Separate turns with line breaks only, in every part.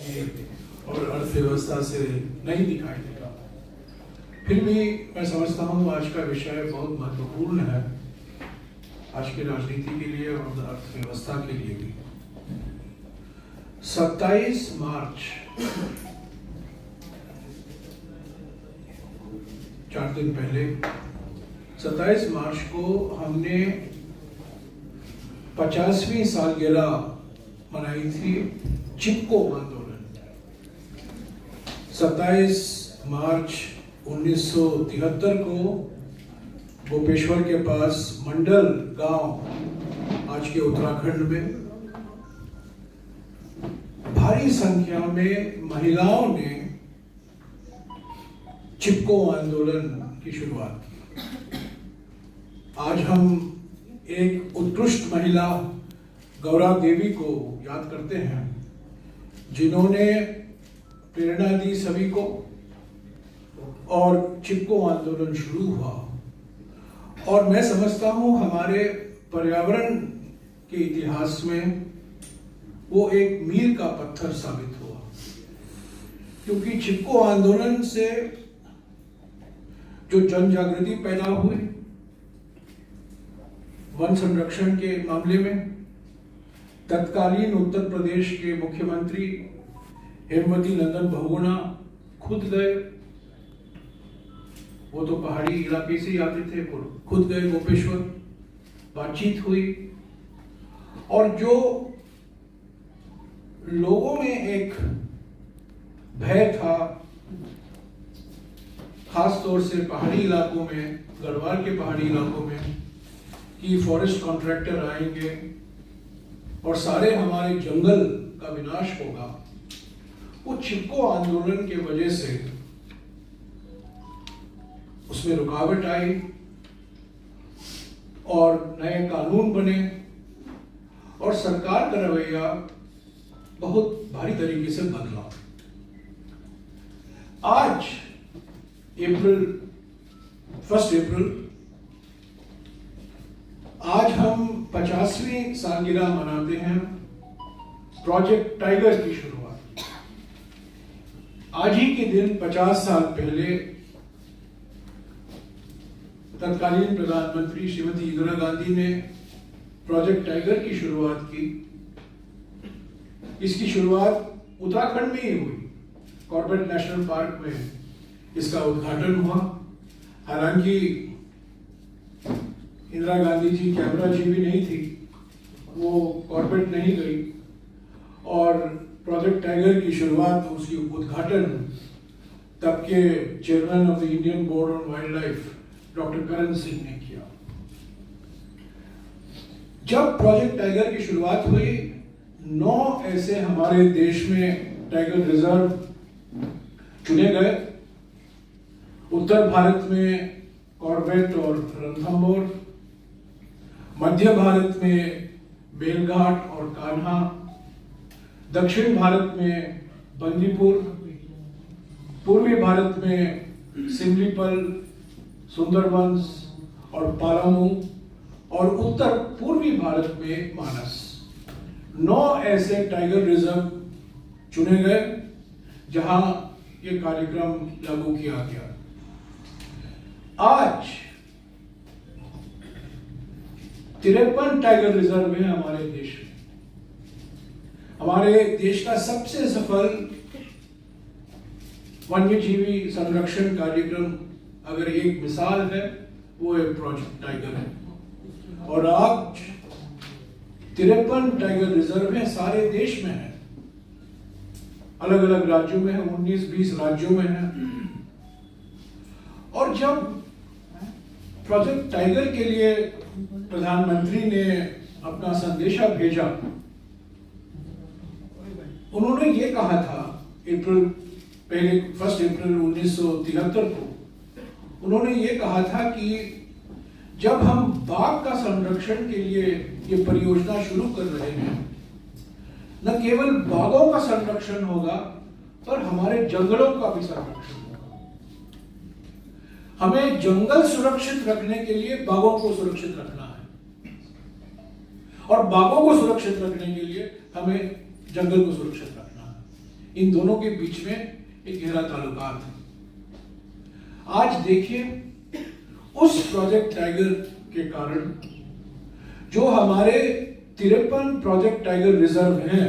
और अर्थव्यवस्था से नहीं दिखाई देगा। फिर भी मैं समझता हूँ आज का विषय बहुत महत्वपूर्ण है, आज की राजनीति के लिए और अर्थव्यवस्था के लिए भी। 27 मार्च 4 दिन पहले 27 मार्च को हमने 50वीं सालगिरह मनाई थी चिपको आंदोलन। 27 मार्च 1973 को गोपेश्वर के पास मंडल गांव, आज के उत्तराखंड में, भारी संख्या में महिलाओं ने चिपको आंदोलन की शुरुआत की। आज हम एक उत्कृष्ट महिला गौरा देवी को याद करते हैं, जिन्होंने प्रेरणा दी सभी को और चिपको आंदोलन शुरू हुआ। और मैं समझता हूं हमारे पर्यावरण के इतिहास में वो एक मील का पत्थर साबित हुआ, क्योंकि चिपको आंदोलन से जो जन जागृति पैदा हुई वन संरक्षण के मामले में, तत्कालीन उत्तर प्रदेश के मुख्यमंत्री हेमवती नंदन बहुगुणा खुद गए, वो तो पहाड़ी इलाके से ही आते थे, खुद गए गोपेश्वर, बातचीत हुई और जो लोगों में एक भय था, खास तौर से पहाड़ी इलाकों में, गढ़वाल के पहाड़ी इलाकों में, कि फॉरेस्ट कॉन्ट्रैक्टर आएंगे और सारे हमारे जंगल का विनाश होगा, वो चिपको आंदोलन के वजह से उसमें रुकावट आई और नए कानून बने और सरकार का रवैया बहुत भारी तरीके से बदला। आज 1 अप्रैल आज हम 50वीं सालगिरह मनाते हैं प्रोजेक्ट टाइगर की शुरुआत। आज ही के दिन 50 साल पहले तत्कालीन प्रधानमंत्री श्रीमती इंदिरा गांधी ने प्रोजेक्ट टाइगर की शुरुआत की। इसकी शुरुआत उत्तराखंड में ही हुई, कॉर्बेट नेशनल पार्क में इसका उद्घाटन हुआ। हालांकि इंदिरा गांधी जी कैमरा जी भी नहीं थी, वो कॉर्बेट नहीं गई और प्रोजेक्ट टाइगर की शुरुआत, उसकी उद्घाटन तब के chairman of the Indian board on wildlife doctor Karan Singh ने किया। जब प्रोजेक्ट टाइगर की शुरुआत हुई, 9 ऐसे हमारे देश में टाइगर रिजर्व चुने गए। उत्तर भारत में कॉर्बेट और रणथंभौर, मध्य भारत में बेलघाट और कान्हा, दक्षिण भारत में बंदीपुर, पूर्वी भारत में सिमलीपल, सुंदरबंस और पालामू और उत्तर पूर्वी भारत में मानस। 9 ऐसे टाइगर रिजर्व चुने गए जहां ये कार्यक्रम लागू किया गया। आज 53 टाइगर रिजर्व हैं हमारे देश में। हमारे देश का सबसे सफल वन्यजीवी संरक्षण कार्यक्रम अगर एक मिसाल है, वो एक प्रोजेक्ट टाइगर है। और आज 53 टाइगर रिजर्व है, सारे देश में है, अलग अलग राज्यों में है, 19-20 राज्यों में है। और जब प्रोजेक्ट टाइगर के लिए प्रधानमंत्री ने अपना संदेशा भेजा, उन्होंने ये कहा था 1 अप्रैल 1973 को, उन्होंने ये कहा था कि जब हम बाघ का संरक्षण के लिए ये परियोजना शुरू कर रहे हैं, न केवल बाघों का संरक्षण होगा पर हमारे जंगलों का भी संरक्षण होगा। हमें जंगल सुरक्षित रखने के लिए बाघों को सुरक्षित रखना है और बाघों को सुरक्षित रखने के लिए हमें जंगल को सुरक्षित रखना है। इन दोनों के बीच में एक गहरा ताल्लुकात है। आज देखिए, उस प्रोजेक्ट टाइगर के कारण जो हमारे 53 प्रोजेक्ट टाइगर रिजर्व हैं,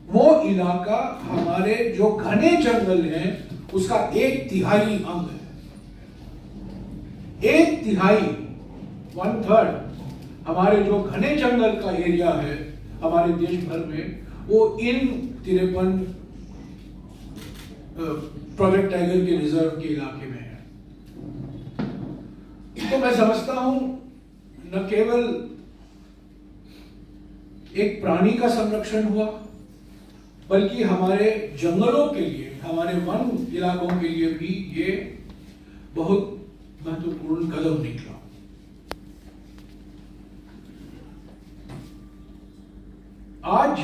वो इलाका हमारे जो घने जंगल हैं उसका 1/3 अंग है। 1/3 1/3 हमारे जो घने जंगल का एरिया है हमारे देश भर में, वो इन 53 प्रोजेक्ट टाइगर के रिजर्व के इलाके में है। तो मैं समझता हूं न केवल एक प्राणी का संरक्षण हुआ, बल्कि हमारे जंगलों के लिए, हमारे वन इलाकों के लिए भी ये बहुत महत्वपूर्ण कदम निकला। आज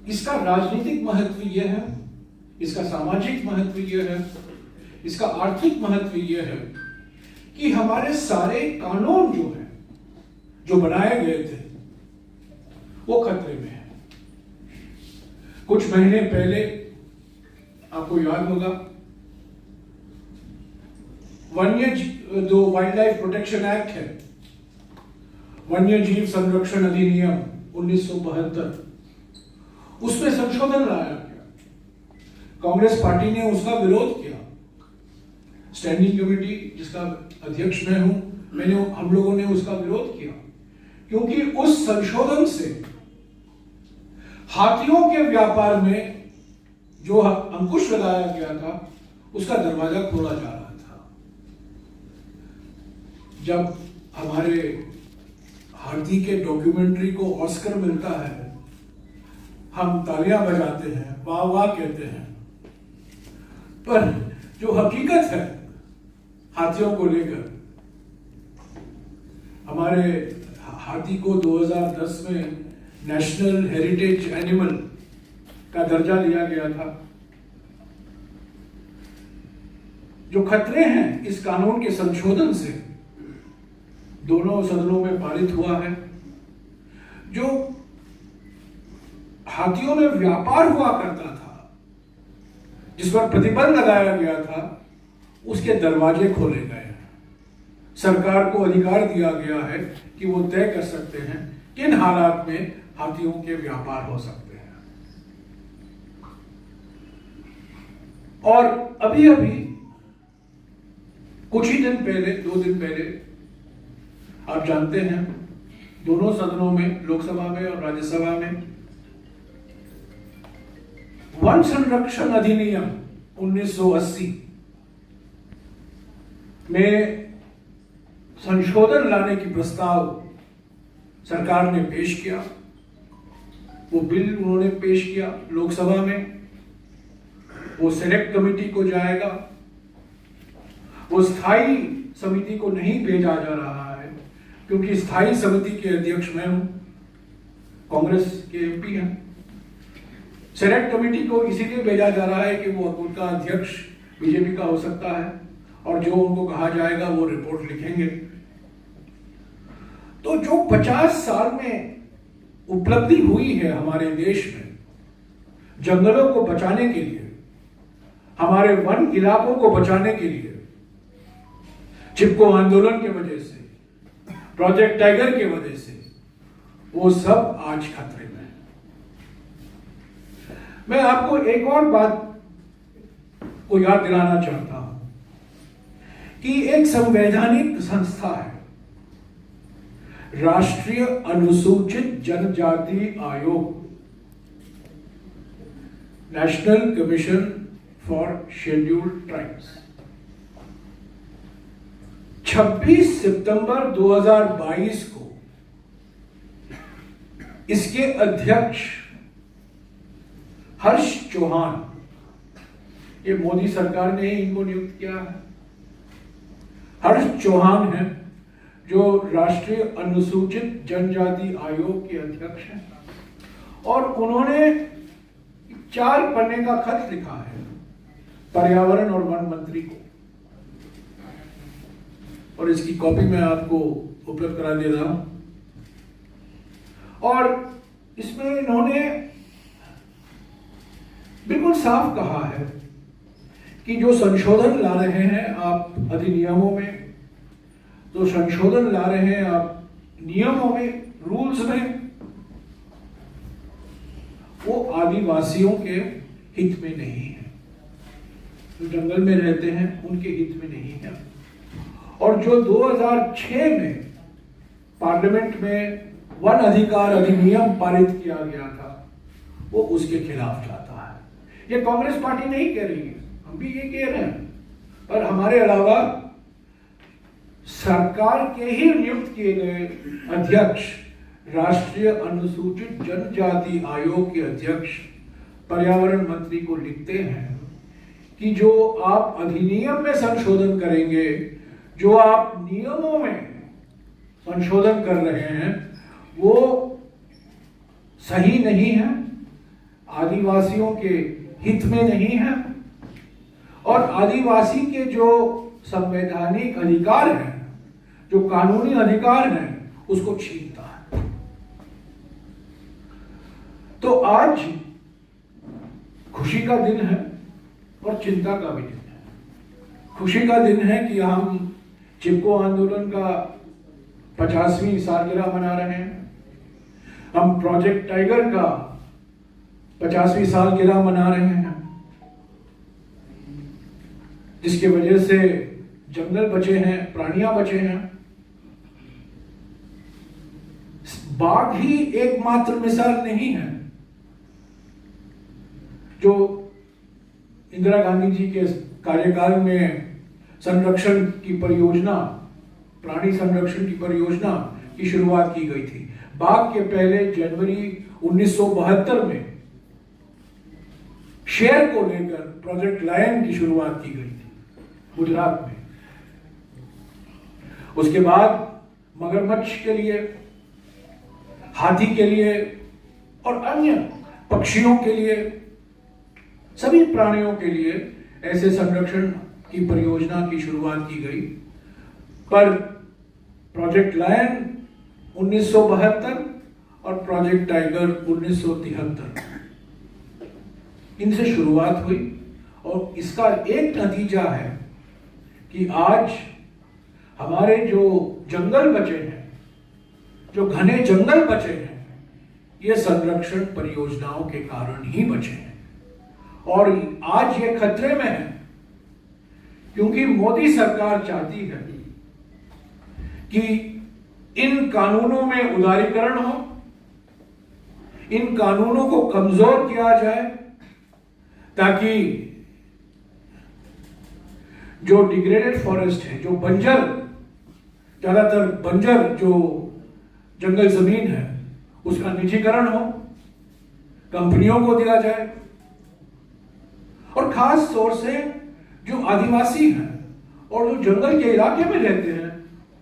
इसका राजनीतिक महत्व यह है, इसका सामाजिक महत्व यह है, इसका आर्थिक महत्व यह है कि हमारे सारे कानून जो हैं, जो बनाए गए थे, वो खतरे में है। कुछ महीने पहले आपको याद होगा, जो वाइल्ड लाइफ प्रोटेक्शन एक्ट है, वन्य जीव संरक्षण अधिनियम 1972, उसमें संशोधन लाया गया। कांग्रेस पार्टी ने उसका विरोध किया। स्टैंडिंग कमेटी जिसका अध्यक्ष मैं हूं, हम लोगों ने उसका विरोध किया, क्योंकि उस संशोधन से हाथियों के व्यापार में जो अंकुश लगाया गया था, उसका दरवाजा खोला जा रहा था। जब हमारे हाथी के डॉक्यूमेंट्री को ऑस्कर मिलता है, हम तालियां बजाते हैं, वाह वाह कहते हैं, पर जो हकीकत है हाथियों को लेकर, हमारे हाथी को 2010 में नेशनल हेरिटेज एनिमल का दर्जा दिया गया था। जो खतरे हैं इस कानून के संशोधन से दोनों सदनों में पारित हुआ है। जो हाथियों में व्यापार हुआ करता था, जिस पर प्रतिबंध लगाया गया था, उसके दरवाजे खोले गए हैं। सरकार को अधिकार दिया गया है कि वो तय कर सकते हैं किन हालात में हाथियों के व्यापार हो सकते हैं। और अभी अभी कुछ ही दिन पहले, 2 दिन पहले, आप जानते हैं, दोनों सदनों में, लोकसभा में और राज्यसभा में, वन संरक्षण अधिनियम 1980 में संशोधन लाने की प्रस्ताव सरकार ने पेश किया। वो बिल उन्होंने पेश किया लोकसभा में, वो सेलेक्ट कमेटी को जाएगा, वो स्थायी समिति को नहीं भेजा जा रहा है, क्योंकि स्थायी समिति के अध्यक्ष मैं हूं, कांग्रेस के एमपी हैं। सेलेक्ट कमेटी को इसीलिए भेजा जा रहा है कि वो उनका अध्यक्ष बीजेपी का हो सकता है, और जो उनको कहा जाएगा वो रिपोर्ट लिखेंगे। तो जो 50 साल में उपलब्धि हुई है हमारे देश में जंगलों को बचाने के लिए, हमारे वन इलाकों को बचाने के लिए, चिपको आंदोलन के वजह से, प्रोजेक्ट टाइगर के वजह से, वो सब आज खतरे में है। मैं आपको एक और बात को याद दिलाना चाहता हूं कि एक संवैधानिक संस्था है, राष्ट्रीय अनुसूचित जनजाति आयोग, national commission for scheduled tribes. 26 सितंबर 2022 को इसके अध्यक्ष हर्ष चौहान, ये मोदी सरकार ने ही इनको नियुक्त किया है, हर्ष चौहान हैं, जो राष्ट्रीय अनुसूचित जनजाति आयोग के अध्यक्ष हैं, और उन्होंने 4 पन्ने का खत लिखा है पर्यावरण और वन मंत्री को, और इसकी कॉपी मैं आपको उपलब्ध करा दे रहा हूं। और इसमें इन्होंने बिल्कुल साफ कहा है कि जो संशोधन ला रहे हैं आप अधिनियमों में, जो संशोधन ला रहे हैं आप नियमों में, रूल्स में, वो आदिवासियों के हित में नहीं है। जो जंगल में रहते हैं उनके हित में नहीं है। और जो 2006 में पार्लियामेंट में वन अधिकार अधिनियम पारित किया गया था, वो उसके खिलाफ जाता है। ये कांग्रेस पार्टी नहीं कह रही है, हम भी ये कह रहे हैं, पर हमारे अलावा सरकार के ही नियुक्त किए गए अध्यक्ष, राष्ट्रीय अनुसूचित जनजाति आयोग के अध्यक्ष पर्यावरण मंत्री को लिखते हैं कि जो आप अधिनियम में संशोधन करेंगे, जो आप नियमों में संशोधन कर रहे हैं, वो सही नहीं है, आदिवासियों के हित में नहीं है, और आदिवासी के जो संवैधानिक अधिकार हैं, जो कानूनी अधिकार हैं, उसको छीनता है। तो आज खुशी का दिन है और चिंता का भी दिन है। खुशी का दिन है कि हम चिपको आंदोलन का 50वीं सालगिरह मना रहे हैं। हम प्रोजेक्ट टाइगर का 50वीं सालगिरह मना रहे हैं, जिसकी वजह से जंगल बचे हैं, प्राणियां बचे हैं। बाघ ही एकमात्र मिसाल नहीं है। जो इंदिरा गांधी जी के कार्यकाल में संरक्षण की परियोजना, प्राणी संरक्षण की परियोजना की शुरुआत की गई थी, बाघ के पहले जनवरी 1972 में शेर को लेकर प्रोजेक्ट लायन की शुरुआत की गई थी गुजरात में। उसके बाद मगरमच्छ के लिए, हाथी के लिए और अन्य पक्षियों के लिए, सभी प्राणियों के लिए ऐसे संरक्षण की परियोजना की शुरुआत की गई। पर प्रोजेक्ट लायन 1972 और प्रोजेक्ट टाइगर 1973 इनसे शुरुआत हुई, और इसका एक नतीजा है कि आज हमारे जो जंगल बचे हैं, जो घने जंगल बचे हैं, ये संरक्षण परियोजनाओं के कारण ही बचे हैं। और आज ये खतरे में है क्योंकि मोदी सरकार चाहती है कि इन कानूनों में उदारीकरण हो, इन कानूनों को कमजोर किया जाए, ताकि जो डिग्रेडेड फॉरेस्ट है, जो बंजर, ज्यादातर बंजर जो जंगल जमीन है, उसका निजीकरण हो, कंपनियों को दिया जाए, और खास तौर से जो आदिवासी हैं और जो जंगल के इलाके में रहते हैं,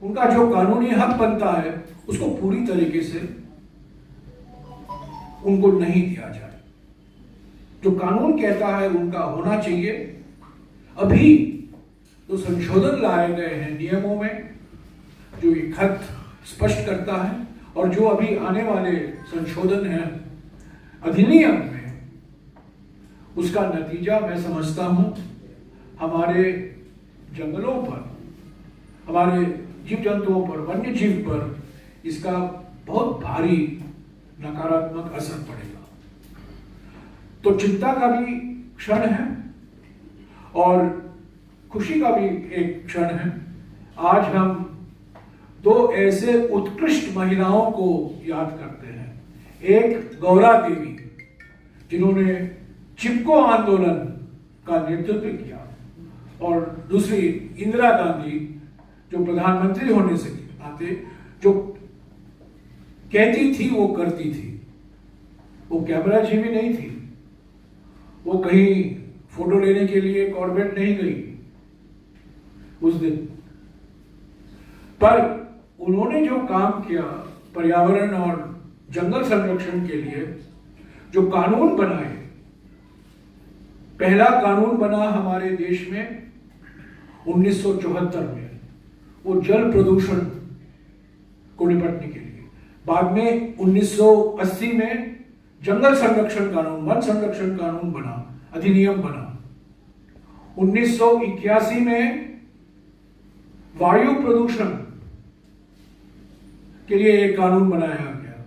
उनका जो कानूनी हक बनता है, उसको पूरी तरीके से उनको नहीं दिया जाए। जो कानून कहता है उनका होना चाहिए। अभी जो संशोधन लाए गए हैं नियमों में, जो ये खत स्पष्ट करता है, और जो अभी आने वाले संशोधन हैं अधिनियम में, उसका नतीजा मैं समझता हूं हमारे जंगलों पर, हमारे जीव जंतुओं पर, वन्य जीव पर इसका बहुत भारी नकारात्मक असर पड़ेगा। तो चिंता का भी क्षण है और खुशी का भी एक क्षण है। आज हम दो ऐसे उत्कृष्ट महिलाओं को याद करते हैं। एक गौरा देवी, जिन्होंने चिपको आंदोलन का नेतृत्व किया, और दूसरी इंदिरा गांधी, जो प्रधानमंत्री होने से नाते जो कहती थी वो करती थी। वो कैमरा जीवी नहीं थी, वो कहीं फोटो लेने के लिए कॉर्बेट नहीं गई उस दिन, पर उन्होंने जो काम किया पर्यावरण और जंगल संरक्षण के लिए, जो कानून बनाए, पहला कानून बना हमारे देश में 1974 में, वो जल प्रदूषण को निपटने के लिए। बाद में 1980 में जंगल संरक्षण कानून, वन संरक्षण कानून बना, अधिनियम बना। 1981 में वायु प्रदूषण के लिए एक कानून बनाया गया।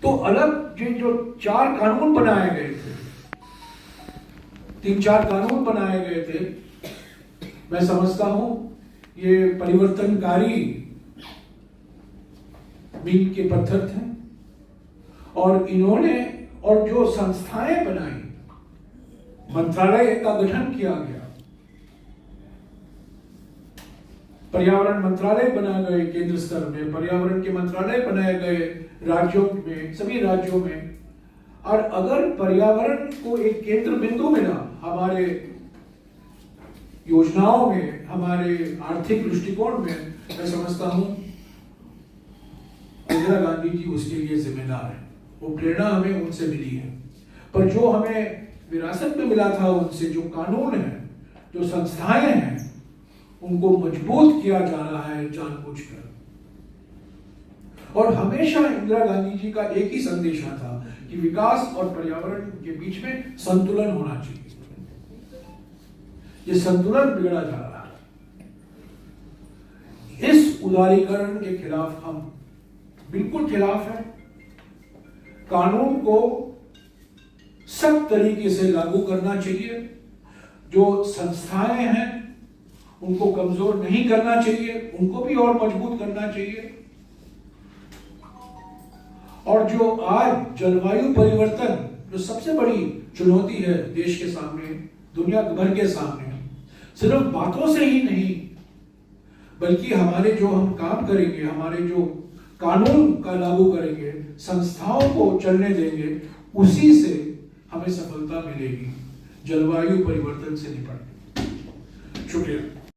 तो अलग जो 4 कानून बनाए गए थे, 3-4 कानून बनाए गए थे, मैं समझता हूं ये परिवर्तनकारी मील के पत्थर थे। और इन्होंने, और जो संस्थाएं बनाई, मंत्रालय का गठन किया गया, पर्यावरण मंत्रालय बनाए गए केंद्र स्तर में, पर्यावरण के मंत्रालय बनाए गए राज्यों में, सभी राज्यों में। और अगर पर्यावरण को एक केंद्र बिंदु मिला हमारे योजनाओं में, हमारे आर्थिक दृष्टिकोण में, मैं समझता हूं इंदिरा गांधी जी उसके लिए जिम्मेदार है। वो प्रेरणा हमें उनसे मिली है, पर जो हमें विरासत में मिला था उनसे, जो कानून है, जो संस्थाएं हैं, उनको मजबूत किया जा रहा है जानबूझकर। और हमेशा इंदिरा गांधी जी का एक ही संदेश था कि विकास और पर्यावरण के बीच में संतुलन होना चाहिए। ये संतुलन बिगड़ा जा रहा है। इस उदारीकरण के खिलाफ हम बिल्कुल खिलाफ है। कानून को सख्त तरीके से लागू करना चाहिए। जो संस्थाएं हैं उनको कमजोर नहीं करना चाहिए, उनको भी और मजबूत करना चाहिए। और जो आज जलवायु परिवर्तन, जो सबसे बड़ी चुनौती है देश के सामने, दुनिया भर के सामने, सिर्फ बातों से ही नहीं, बल्कि हमारे जो हम काम करेंगे, हमारे जो कानून का लागू करेंगे, संस्थाओं को चलने देंगे, उसी से हमें सफलता मिलेगी जलवायु परिवर्तन से निपटने। शुक्रिया।